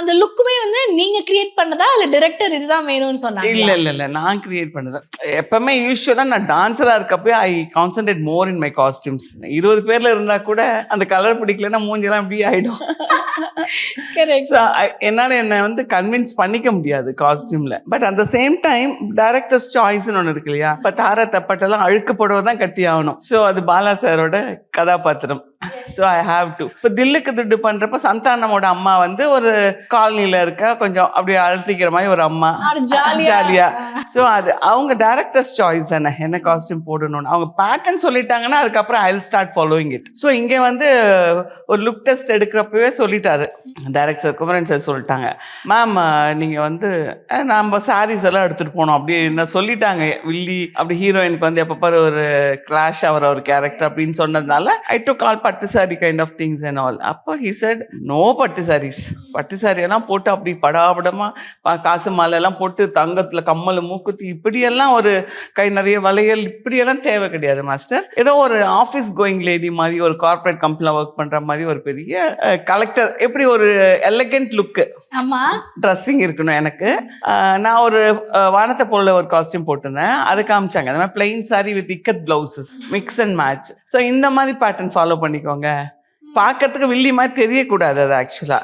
அந்த லுக்குமே வந்து நீங்க கிரியேட் பண்ணதா இல்ல டைரக்டர் இதுதான் வேணும்னு சொன்னாங்க? இல்ல நான் கிரியேட் பண்ணது. எப்பவுமே யூஸ்வலா நான் டான்ஸரா இருக்கப்போ I concentrate more in my costumes. 20 பேர்ல இருந்தா கூட அந்த கலர் பிடிக்கலன்னா மூஞ்செல்லாம் இப்படி ஆயிடும். கரெக்ட். என்னால என்ன வந்து கன்வின்ஸ் பண்ணிக்க முடியாது காஸ்டியூம்ல. But at the same time directors சாய்ஸ்னு ஒன்று இருக்கு இல்லையா? இப்போ தாரா தப்பட்டெல்லாம் அழுக்க புடவை தான் கட்டி ஆகணும். ஸோ அது பாலா சாரோட கதாபாத்திரம். So I have to. இப்போ தில்லுக்கு துட்டு பண்றப்ப சந்தானமோட அம்மா வந்து ஒரு காலனில இருக்க கொஞ்சம் அப்படி அழுத்திக்கிற மாதிரி ஒரு அம்மா, ஜாலியா. ஸோ அது அவங்க டைரக்டர்ஸ் சாய்ஸ் தானே என்ன காஸ்டியூம் போடணும்னு. அவங்க பேட்டர்ன் சொல்லிட்டாங்கன்னா அதுக்கப்புறம் I will start following it. So இங்கே வந்து ஒரு லுக் டெஸ்ட் எடுக்கிறப்பவே சொல்லிட்டாரு டைரக்டர் குமரன் சார். சொல்லிட்டாங்க, மேம் நீங்கள் வந்து நம்ம சாரீஸ் எல்லாம் எடுத்துகிட்டு போனோம் அப்படி என்ன சொல்லிட்டாங்க. வில்லி அப்படி ஹீரோயினுக்கு வந்து எப்போ பாரு ஒரு கிளாஷ் ஆகிற ஒரு கேரக்டர் அப்படின்னு சொன்னதுனால I took all pattu sari kind of things and all. அப்போ he said no pattu saris. பட்டு சாரியெல்லாம் போட்டு அப்படி படாபடமாக காசு மாலையெல்லாம் போட்டு தங்கத்தில் கம்மல் மூக்குத்தி இப்படியெல்லாம் ஒரு கை நிறைய வளையல் இப்படியெல்லாம் தேவை கிடையாது மாஸ்டர். ஏதோ ஒரு ஆஃபீஸ் கோயிங் லேடி மாதிரி ஒரு கார்பரேட் கம்பெனியில் ஒர்க் பண்ணுற மாதிரி ஒரு பெரிய கலெக்டர் எப்படி ஒரு எலகண்ட் லுக்கு ட்ரெஸ்ஸிங் இருக்கணும் எனக்கு. நான் ஒரு வானத்தை போல ஒரு காஸ்டியூம் போட்டிருந்தேன், அது காமிச்சாங்க. அந்த மாதிரி plain sorry with ikat blouses mix and match. So இந்த மாதிரி பேட்டர்ன் ஃபாலோ பண்ணிக்கோங்க. பார்க்கறதுக்கு வில்லி மாதிரி தெரியக்கூடாது அது ஆக்சுவலா.